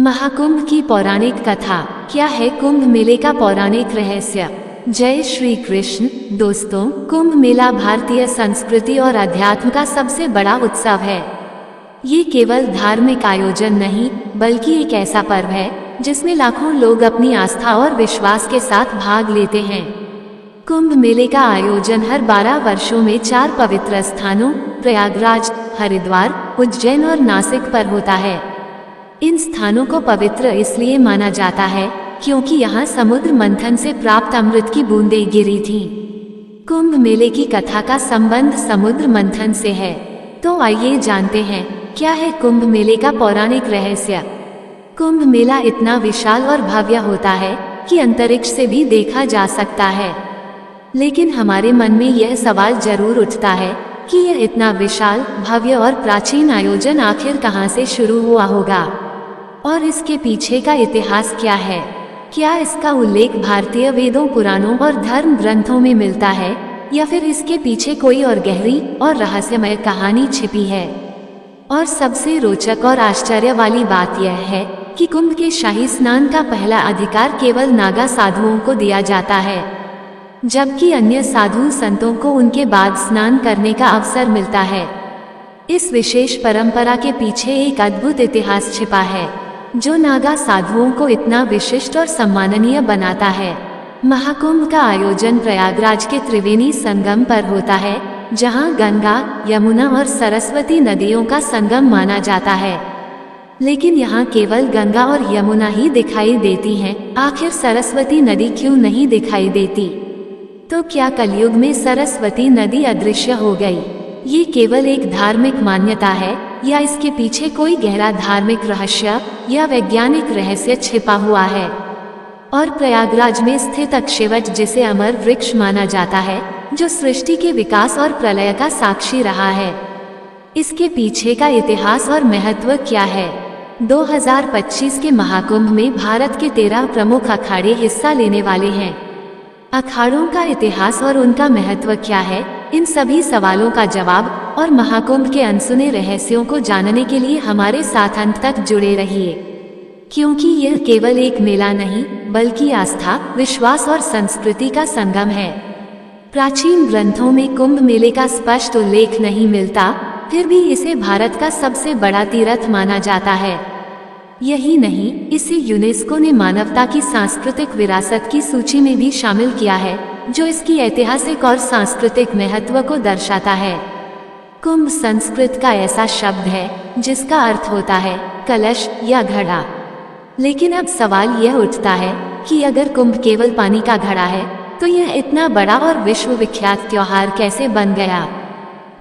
महाकुंभ की पौराणिक कथा। क्या है कुंभ मेले का पौराणिक रहस्य? जय श्री कृष्ण। दोस्तों, कुंभ मेला भारतीय संस्कृति और अध्यात्म का सबसे बड़ा उत्सव है। ये केवल धार्मिक आयोजन नहीं, बल्कि एक ऐसा पर्व है जिसमें लाखों लोग अपनी आस्था और विश्वास के साथ भाग लेते हैं। कुंभ मेले का आयोजन हर 12 वर्षों में 4 पवित्र स्थानों प्रयागराज, हरिद्वार, उज्जैन और नासिक पर होता है। इन स्थानों को पवित्र इसलिए माना जाता है क्योंकि यहाँ समुद्र मंथन से प्राप्त अमृत की बूंदें गिरी थीं। कुंभ मेले की कथा का संबंध समुद्र मंथन से है, तो आइए जानते हैं क्या है कुंभ मेले का पौराणिक रहस्य। कुंभ मेला इतना विशाल और भव्य होता है कि अंतरिक्ष से भी देखा जा सकता है। लेकिन हमारे मन में यह सवाल जरूर उठता है कि यह इतना विशाल, भव्य और प्राचीन आयोजन आखिर कहाँ से शुरू हुआ होगा और इसके पीछे का इतिहास क्या है। क्या इसका उल्लेख भारतीय वेदों, पुराणों और धर्म ग्रंथों में मिलता है या फिर इसके पीछे कोई और गहरी और रहस्यमय कहानी छिपी है। और सबसे रोचक और आश्चर्य वाली बात यह है कि कुंभ के शाही स्नान का पहला अधिकार केवल नागा साधुओं को दिया जाता है, जबकि अन्य साधु संतों को उनके बाद स्नान करने का अवसर मिलता है। इस विशेष परंपरा के पीछे एक अद्भुत इतिहास छिपा है जो नागा साधुओं को इतना विशिष्ट और सम्माननीय बनाता है। महाकुंभ का आयोजन प्रयागराज के त्रिवेणी संगम पर होता है, जहां गंगा, यमुना और सरस्वती नदियों का संगम माना जाता है। लेकिन यहाँ केवल गंगा और यमुना ही दिखाई देती हैं। आखिर सरस्वती नदी क्यों नहीं दिखाई देती? तो क्या कलयुग में सरस्वती नदी अदृश्य हो गई? ये केवल एक धार्मिक मान्यता है या इसके पीछे कोई गहरा धार्मिक रहस्य या वैज्ञानिक रहस्य छिपा हुआ है? और प्रयागराज में स्थित अक्षयवट, जिसे अमर वृक्ष माना जाता है, जो सृष्टि के विकास और प्रलय का साक्षी रहा है, इसके पीछे का इतिहास और महत्व क्या है? 2025 के महाकुंभ में भारत के 13 प्रमुख अखाड़े हिस्सा लेने वाले हैं। अखाड़ों का इतिहास और उनका महत्व क्या है, इन सभी सवालों का जवाब और महाकुंभ के अनसुने रहस्यों को जानने के लिए हमारे साथ अंत तक जुड़े रहिए, क्योंकि यह केवल एक मेला नहीं, बल्कि आस्था, विश्वास और संस्कृति का संगम है। प्राचीन ग्रंथों में कुंभ मेले का स्पष्ट उल्लेख नहीं मिलता, फिर भी इसे भारत का सबसे बड़ा तीर्थ माना जाता है। यही नहीं, इसे यूनेस्को ने मानवता की सांस्कृतिक विरासत की सूची में भी शामिल किया है, जो इसकी ऐतिहासिक और सांस्कृतिक महत्व को दर्शाता है। कुंभ संस्कृत का ऐसा शब्द है जिसका अर्थ होता है कलश या घड़ा। लेकिन अब सवाल यह उठता है कि अगर कुंभ केवल पानी का घड़ा है, तो यह इतना बड़ा और विश्व विख्यात त्योहार कैसे बन गया?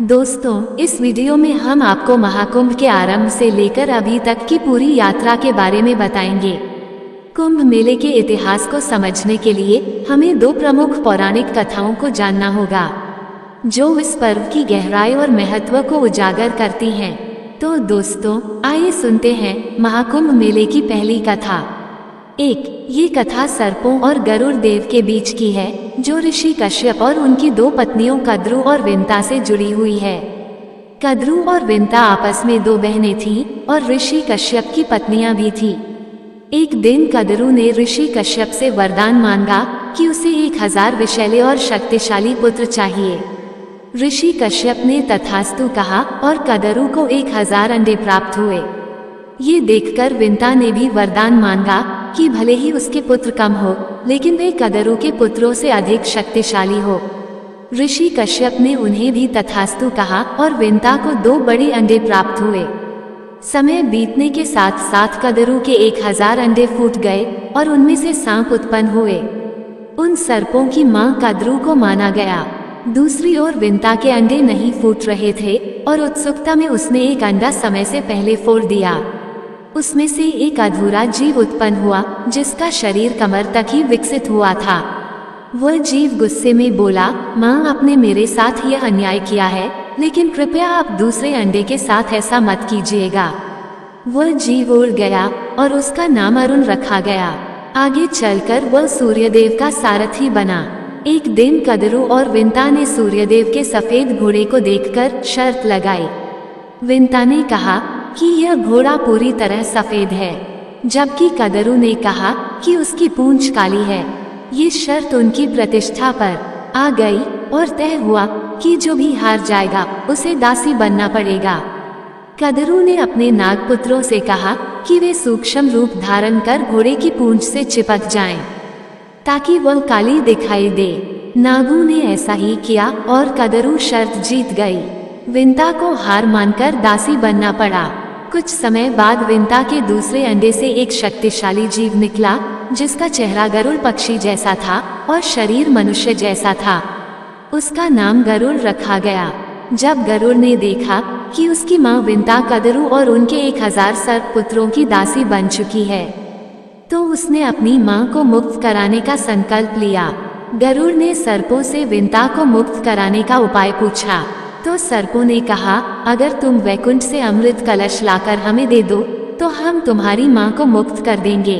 दोस्तों, इस वीडियो में हम आपको महाकुंभ के आरंभ से लेकर अभी तक की पूरी यात्रा के बारे में बताएंगे। कुंभ मेले के इतिहास को समझने के लिए हमें 2 प्रमुख पौराणिक कथाओं को जानना होगा, जो इस पर्व की गहराई और महत्व को उजागर करती हैं। तो दोस्तों, आइए सुनते हैं महाकुंभ मेले की पहली कथा। 1. ये कथा सर्पों और गरुड़ देव के बीच की है, जो ऋषि कश्यप और उनकी 2 पत्नियों कद्रु और विंता से जुड़ी हुई है। कद्रु और विंता आपस में 2 बहनें थीं और ऋषि कश्यप की पत्नियां भी थीं। एक दिन कद्रु ने ऋषि कश्यप से वरदान मांगा कि उसे 1000 विषैले और शक्तिशाली पुत्र चाहिए। ऋषि कश्यप ने तथास्तु कहा और कद्रु को 1000 अंडे प्राप्त हुए। ये देखकर विंता ने भी वरदान मांगा कि भले ही उसके पुत्र कम हो, लेकिन वे कद्रु के पुत्रों से अधिक शक्तिशाली हो। ऋषि कश्यप ने उन्हें भी तथास्तु कहा और विंता को 2 बड़े अंडे प्राप्त हुए। समय बीतने के साथ साथ कद्रु के 1000 अंडे फूट गए और उनमें से सांप उत्पन्न हुए। उन सर्पों की मां कद्रु को माना गया। दूसरी ओर विंता के अंडे नहीं फूट रहे थे और उत्सुकता में उसने एक अंडा समय से पहले फोड़ दिया। उसमें से एक अधूरा जीव उत्पन्न हुआ, जिसका शरीर कमर तक ही विकसित हुआ था। वह जीव गुस्से में बोला, मां, आपने मेरे साथ यह अन्याय किया है, लेकिन कृपया आप दूसरे अंडे के साथ ऐसा मत कीजिएगा। वह जीव उड़ गया और उसका नाम अरुण रखा गया। आगे चलकर वह सूर्यदेव का सारथी बना। एक दिन कद्रु और विंता ने सूर्यदेव के सफेद घोड़े को देखकर शर्त लगाई। विंता ने कहा कि यह घोड़ा पूरी तरह सफेद है। जबकि कदरू ने कहा कि उसकी पूंछ काली है। ये शर्त उनकी प्रतिष्ठा पर आ गई और तय हुआ कि जो भी हार जाएगा उसे दासी बनना पड़ेगा। कदरू ने अपने नागपुत्रों से कहा कि वे सूक्ष्म रूप धारण कर घोड़े की पूंछ से चिपक जाएं, ताकि वह काली दिखाई दे। नागों ने ऐसा ही किया और कदरू शर्त जीत गई। विंता को हार मानकर दासी बनना पड़ा। कुछ समय बाद विंता के दूसरे अंडे से एक शक्तिशाली जीव निकला, जिसका चेहरा गरुड़ पक्षी जैसा था और शरीर मनुष्य जैसा था। उसका नाम गरुड़ रखा गया। जब गरुड़ ने देखा कि उसकी माँ विंता कदरू और उनके 1000 सर्प पुत्रों की दासी बन चुकी है, तो उसने अपनी माँ को मुक्त कराने का संकल्प लिया। गरुड़ ने सर्पों से विंता को मुक्त कराने का उपाय पूछा, तो सर्पों ने कहा, अगर तुम वैकुंठ से अमृत कलश लाकर हमें दे दो तो हम तुम्हारी माँ को मुक्त कर देंगे।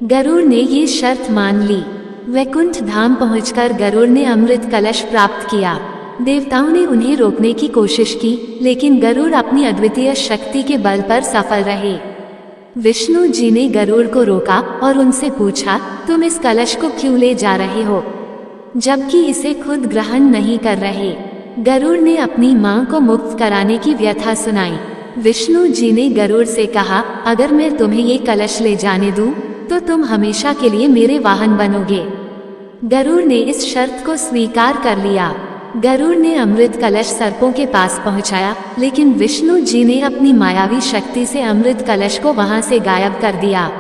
गरुड़ ने ये शर्त मान ली। वैकुंठ धाम पहुंचकर गरुड़ ने अमृत कलश प्राप्त किया। देवताओं ने उन्हें रोकने की कोशिश की, लेकिन गरुड़ अपनी अद्वितीय शक्ति के बल पर सफल रहे। विष्णु जी ने गरुड़ को रोका और उनसे पूछा, तुम इस कलश को क्यों ले जा रहे हो, जबकि इसे खुद ग्रहण नहीं कर रहे। गरुड़ ने अपनी माँ को मुक्त कराने की व्यथा सुनाई। विष्णु जी ने गरुड़ से कहा, अगर मैं तुम्हें ये कलश ले जाने दूं, तो तुम हमेशा के लिए मेरे वाहन बनोगे। गरुड़ ने इस शर्त को स्वीकार कर लिया। गरुड़ ने अमृत कलश सर्पों के पास पहुंचाया, लेकिन विष्णु जी ने अपनी मायावी शक्ति से अमृत कलश को वहां से गायब कर दिया।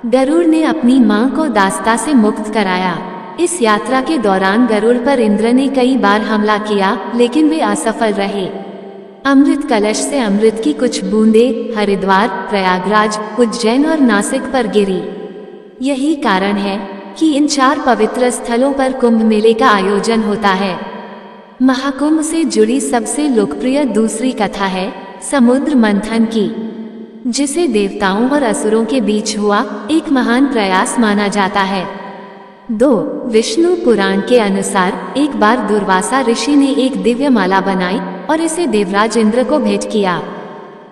गरुड़ ने अपनी मां को दास्ता से मुक्त कराया। इस यात्रा के दौरान गरुड़ पर इंद्र ने कई बार हमला किया, लेकिन वे असफल रहे। अमृत कलश से अमृत की कुछ बूंदें हरिद्वार, प्रयागराज, उज्जैन और नासिक पर गिरी। यही कारण है कि इन 4 पवित्र स्थलों पर कुंभ मेले का आयोजन होता है। महाकुंभ से जुड़ी सबसे लोकप्रिय दूसरी कथा है समुद्र मंथन की, जिसे देवताओं और असुरों के बीच हुआ एक महान प्रयास माना जाता है। 2. विष्णु पुराण के अनुसार एक बार दुर्वासा ऋषि ने एक दिव्य माला बनाई और इसे देवराज इंद्र को भेंट किया,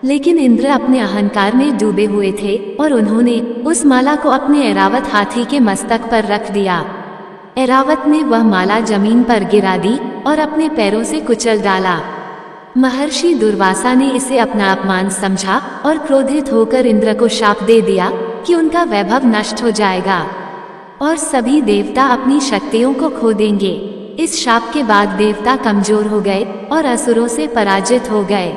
लेकिन इंद्र अपने अहंकार में डूबे हुए थे और उन्होंने उस माला को अपने ऐरावत हाथी के मस्तक पर रख दिया। ऐरावत ने वह माला जमीन पर गिरा दी और अपने पैरों से कुचल डाला। महर्षि दुर्वासा ने इसे अपना अपमान समझा और क्रोधित होकर इंद्र को शाप दे दिया कि उनका वैभव नष्ट हो जाएगा और सभी देवता अपनी शक्तियों को खो देंगे। इस शाप के बाद देवता कमजोर हो गए और असुरों से पराजित हो गए।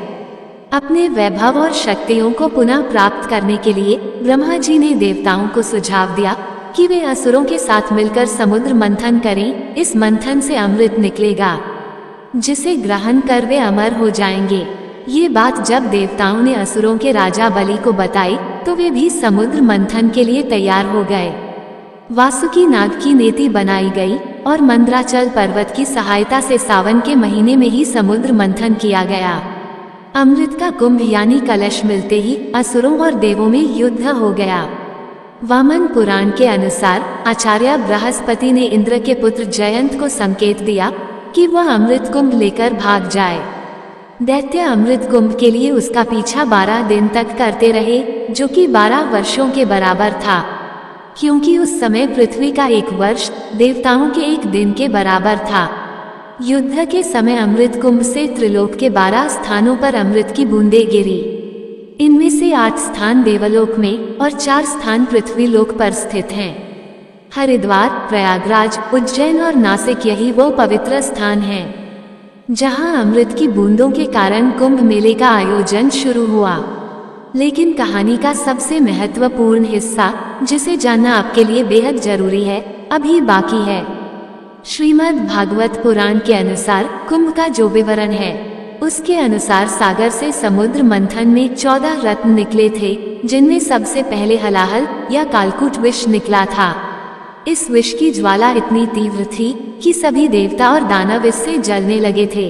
अपने वैभव और शक्तियों को पुनः प्राप्त करने के लिए ब्रह्मा जी ने देवताओं को सुझाव दिया कि वे असुरों के साथ मिलकर समुद्र मंथन करें। इस मंथन से अमृत निकलेगा, जिसे ग्रहण कर वे अमर हो जाएंगे। ये बात जब देवताओं ने असुरों के राजा बलि को बताई, तो वे भी समुद्र मंथन के लिए तैयार हो गए। वासुकी नाग की नेति बनाई गई और मंदराचल पर्वत की सहायता से सावन के महीने में ही समुद्र मंथन किया गया। अमृत का कुंभ यानी कलश मिलते ही असुरों और देवों में युद्ध हो गया। वामन पुराण के अनुसार आचार्य बृहस्पति ने इंद्र के पुत्र जयंत को संकेत दिया कि वह अमृत कुंभ लेकर भाग जाए। दैत्य अमृत कुंभ के लिए उसका पीछा 12 दिन तक करते रहे, जो कि 12 वर्षों के बराबर था, क्योंकि उस समय पृथ्वी का 1 वर्ष देवताओं के 1 दिन के बराबर था। युद्ध के समय अमृत कुंभ से त्रिलोक के 12 स्थानों पर अमृत की बूंदें गिरी। इनमें से 8 स्थान देवलोक में और 4 स्थान पृथ्वीलोक पर स्थित हैं। हरिद्वार, प्रयागराज, उज्जैन और नासिक यही वो पवित्र स्थान हैं जहां अमृत की बूंदों के कारण कुंभ मेले का आयोजन शुरू हुआ। लेकिन कहानी का सबसे महत्वपूर्ण हिस्सा, जिसे जानना आपके लिए बेहद जरूरी है, अभी बाकी है। श्रीमद् भागवत पुराण के अनुसार कुंभ का जो विवरण है, उसके अनुसार सागर से समुद्र मंथन में 14 रत्न निकले थे, जिनमें सबसे पहले हलाहल या कालकूट विष निकला था। इस विष की ज्वाला इतनी तीव्र थी कि सभी देवता और दानव इससे जलने लगे थे।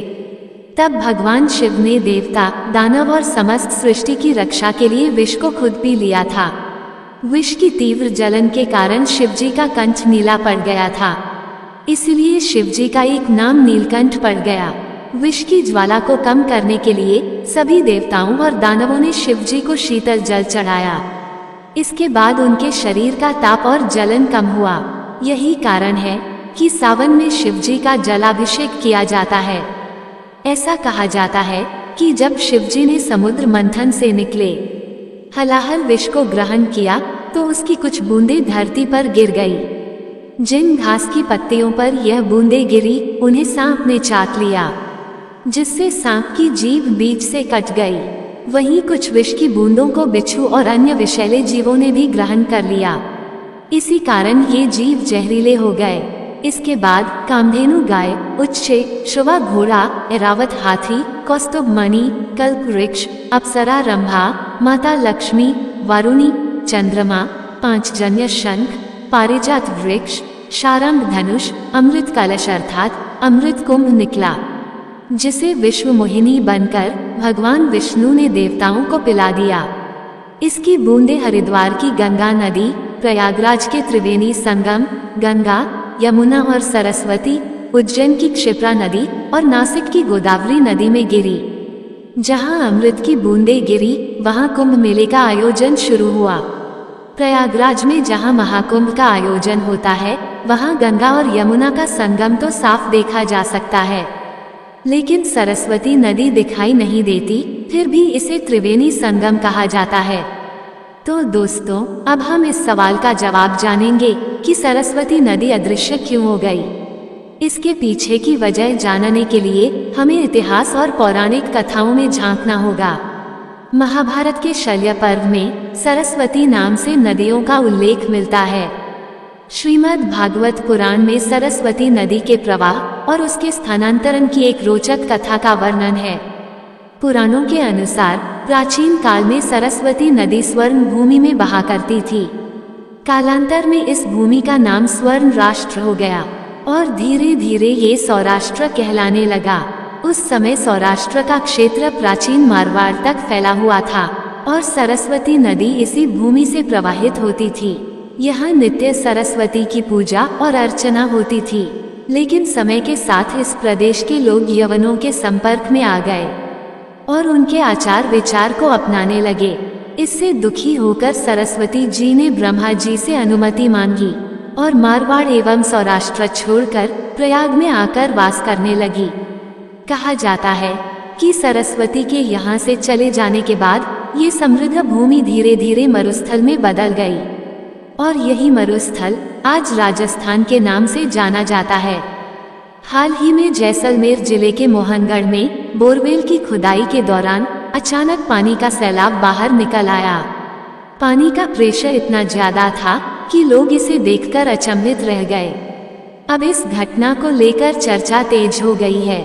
तब भगवान शिव ने देवता, दानव और समस्त सृष्टि की रक्षा के लिए विष को खुद पी लिया था। विष की तीव्र जलन के कारण शिवजी का कंठ नीला पड़ गया था, इसलिए शिवजी का एक नाम नीलकंठ पड़ गया। विष की ज्वाला को कम करने के लिए सभी देवताओं और दानवों ने शिवजी को शीतल जल चढ़ाया। इसके बाद उनके शरीर का ताप और जलन कम हुआ। यही कारण है कि सावन में शिवजी का जलाभिषेक किया जाता है। ऐसा कहा जाता है कि जब शिवजी ने समुद्र मंथन से निकले हलाहल विष को ग्रहण किया तो उसकी कुछ बूंदें धरती पर गिर गई। जिन घास की पत्तियों पर यह बूंदें गिरी उन्हें सांप ने चाट लिया, जिससे सांप की जीभ बीच से कट गई। वहीं कुछ विष की बूंदों को बिच्छू और अन्य विषैले जीवों ने भी ग्रहण कर लिया। इसी कारण ये जीव जहरीले हो गए। इसके बाद कामधेनु गाय, उच्चे, शुवा घोड़ा, ऐरावत हाथी, कौस्तुभ मणि, कल्प वृक्ष, अप्सरा रंभा, माता लक्ष्मी, वारुणी, चंद्रमा, पांचजन्य शंख, पारिजात वृक्ष, शारंग धनुष, अमृत कलश अर्थात अमृत कुंभ निकला, जिसे विश्व मोहिनी बनकर भगवान विष्णु ने देवताओं को पिला दिया। इसकी बूंदें हरिद्वार की गंगा नदी, प्रयागराज के त्रिवेणी संगम, गंगा, यमुना और सरस्वती, उज्जैन की क्षिप्रा नदी और नासिक की गोदावरी नदी में गिरी। जहां अमृत की बूंदें गिरी वहां कुंभ मेले का आयोजन शुरू हुआ। प्रयागराज में जहां महाकुंभ का आयोजन होता है वहां गंगा और यमुना का संगम तो साफ देखा जा सकता है, लेकिन सरस्वती नदी दिखाई नहीं देती, फिर भी इसे त्रिवेणी संगम कहा जाता है। तो दोस्तों, अब हम इस सवाल का जवाब जानेंगे कि सरस्वती नदी अदृश्य क्यों हो गई। इसके पीछे की वजह जानने के लिए हमें इतिहास और पौराणिक कथाओं में झांकना होगा। महाभारत के शल्य पर्व में सरस्वती नाम से नदियों का उल्लेख मिलता है। श्रीमद् भागवत पुराण में सरस्वती नदी के प्रवाह और उसके स्थानांतरण की एक रोचक कथा का वर्णन है। पुराणों के अनुसार प्राचीन काल में सरस्वती नदी स्वर्ण भूमि में बहा करती थी। कालांतर में इस भूमि का नाम स्वर्ण राष्ट्र हो गया और धीरे धीरे ये सौराष्ट्र कहलाने लगा। उस समय सौराष्ट्र का क्षेत्र प्राचीन मारवाड़ तक फैला हुआ था और सरस्वती नदी इसी भूमि से प्रवाहित होती थी। यहाँ नित्य सरस्वती की पूजा और अर्चना होती थी, लेकिन समय के साथ इस प्रदेश के लोग यवनों के संपर्क में आ गए और उनके आचार विचार को अपनाने लगे। इससे दुखी होकर सरस्वती जी ने ब्रह्मा जी से अनुमति मांगी और मारवाड़ एवं सौराष्ट्र छोड़कर प्रयाग में आकर वास करने लगी। कहा जाता है कि सरस्वती के यहाँ से चले जाने के बाद ये समृद्ध भूमि धीरे धीरे मरुस्थल में बदल गई और यही मरुस्थल आज राजस्थान के नाम से जाना जाता है। हाल ही में जैसलमेर जिले के मोहनगढ़ में बोरवेल की खुदाई के दौरान अचानक पानी का सैलाब बाहर निकल आया। पानी का प्रेशर इतना ज्यादा था कि लोग इसे देखकर अचंभित रह गए। अब इस घटना को लेकर चर्चा तेज हो गई है।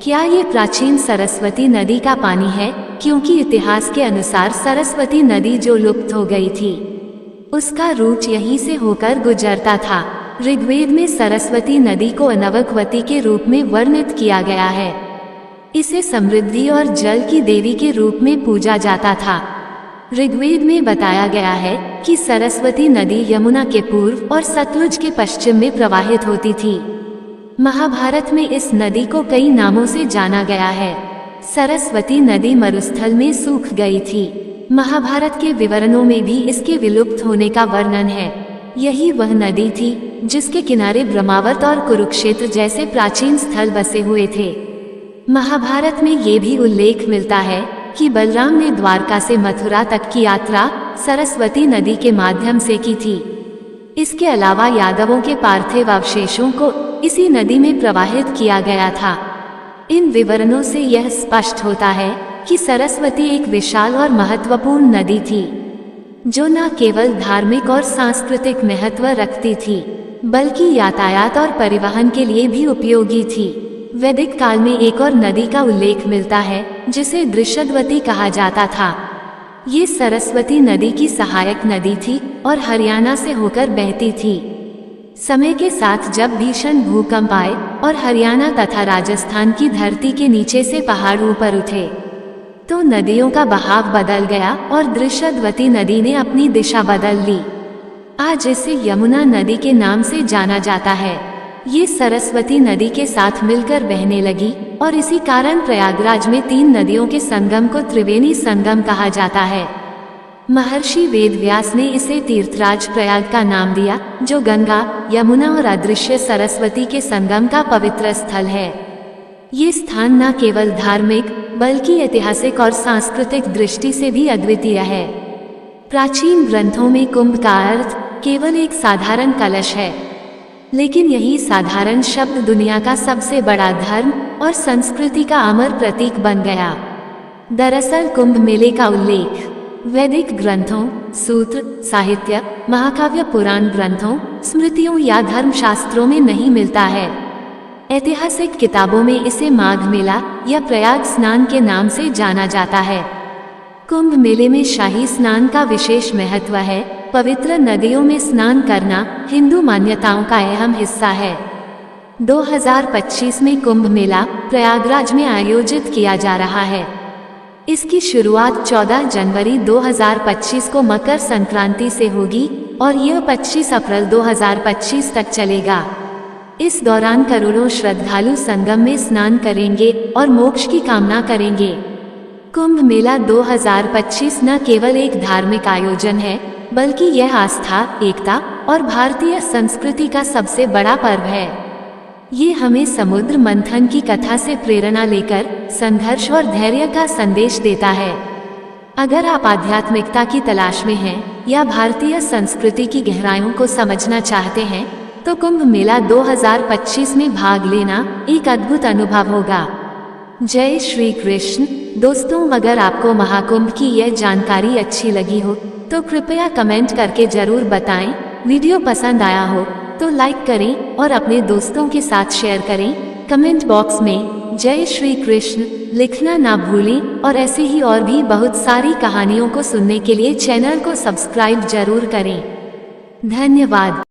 क्या ये प्राचीन सरस्वती नदी का पानी है? क्योंकि इतिहास के अनुसार सरस्वती नदी जो लुप्त हो गई थी उसका रूट यहीं से होकर गुजरता था। ऋग्वेद में सरस्वती नदी को अनवकवती के रूप में वर्णित किया गया है। इसे समृद्धि और जल की देवी के रूप में पूजा जाता था। ऋग्वेद में बताया गया है कि सरस्वती नदी यमुना के पूर्व और सतलुज के पश्चिम में प्रवाहित होती थी। महाभारत में इस नदी को कई नामों से जाना गया है। सरस्वती नदी मरुस्थल में सूख गई थी। महाभारत के विवरणों में भी इसके विलुप्त होने का वर्णन है। यही वह नदी थी जिसके किनारे ब्रह्मावर्त और कुरुक्षेत्र जैसे प्राचीन स्थल बसे हुए थे। महाभारत में ये भी उल्लेख मिलता है कि बलराम ने द्वारका से मथुरा तक की यात्रा सरस्वती नदी के माध्यम से की थी। इसके अलावा यादवों के पार्थिव अवशेषों को इसी नदी में प्रवाहित किया गया था। इन विवरणों से यह स्पष्ट होता है कि सरस्वती एक विशाल और महत्वपूर्ण नदी थी, जो न केवल धार्मिक और सांस्कृतिक महत्व रखती थी, बल्कि यातायात और परिवहन के लिए भी उपयोगी थी। वैदिक काल में एक और नदी का उल्लेख मिलता है जिसे दृशद्वती कहा जाता था। ये सरस्वती नदी की सहायक नदी थी और हरियाणा से होकर बहती थी। समय के साथ जब भीषण भूकंप आए और हरियाणा तथा राजस्थान की धरती के नीचे से पहाड़ ऊपर उठे, तो नदियों का बहाव बदल गया और दृशद्वती नदी ने अपनी दिशा बदल ली। आज इसे यमुना नदी के नाम से जाना जाता है। ये सरस्वती नदी के साथ मिलकर बहने लगी और इसी कारण प्रयागराज में 3 नदियों के संगम को त्रिवेणी संगम कहा जाता है। महर्षि वेदव्यास ने इसे तीर्थराज प्रयाग का नाम दिया, जो गंगा, यमुना और अदृश्य सरस्वती के संगम का पवित्र स्थल है। ये स्थान न केवल धार्मिक बल्कि ऐतिहासिक और सांस्कृतिक दृष्टि से भी अद्वितीय है। प्राचीन ग्रंथों में कुंभ का अर्थ केवल एक साधारण कलश है, लेकिन यही साधारण शब्द दुनिया का सबसे बड़ा धर्म और संस्कृति का अमर प्रतीक बन गया। दरअसल कुंभ मेले का उल्लेख वैदिक ग्रंथों, सूत्र, साहित्य, महाकाव्य, पुराण ग्रंथों, स्मृतियों या धर्मशास्त्रों में नहीं मिलता है। ऐतिहासिक किताबों में इसे माघ मेला या प्रयाग स्नान के नाम से जाना जाता है। कुंभ मेले में शाही स्नान का विशेष महत्व है। पवित्र नदियों में स्नान करना हिंदू मान्यताओं का अहम हिस्सा है। 2025 में कुंभ मेला प्रयागराज में आयोजित किया जा रहा है। इसकी शुरुआत 14 जनवरी 2025 को मकर संक्रांति से होगी और यह 25 अप्रैल 2025 तक चलेगा। इस दौरान करोड़ों श्रद्धालु संगम में स्नान करेंगे और मोक्ष की कामना करेंगे। कुंभ मेला 2025 न केवल एक धार्मिक आयोजन है, बल्कि यह आस्था, एकता और भारतीय संस्कृति का सबसे बड़ा पर्व है। ये हमें समुद्र मंथन की कथा से प्रेरणा लेकर संघर्ष और धैर्य का संदेश देता है। अगर आप आध्यात्मिकता की तलाश में हैं या भारतीय संस्कृति की गहराइयों को समझना चाहते हैं, तो कुंभ मेला 2025 में भाग लेना एक अद्भुत अनुभव होगा। जय श्री कृष्ण। दोस्तों, अगर आपको महाकुंभ की यह जानकारी अच्छी लगी हो तो कृपया कमेंट करके जरूर बताएं। वीडियो पसंद आया हो तो लाइक करें और अपने दोस्तों के साथ शेयर करें। कमेंट बॉक्स में जय श्री कृष्ण लिखना ना भूलें और ऐसे ही और भी बहुत सारी कहानियों को सुनने के लिए चैनल को सब्सक्राइब जरूर करें। धन्यवाद।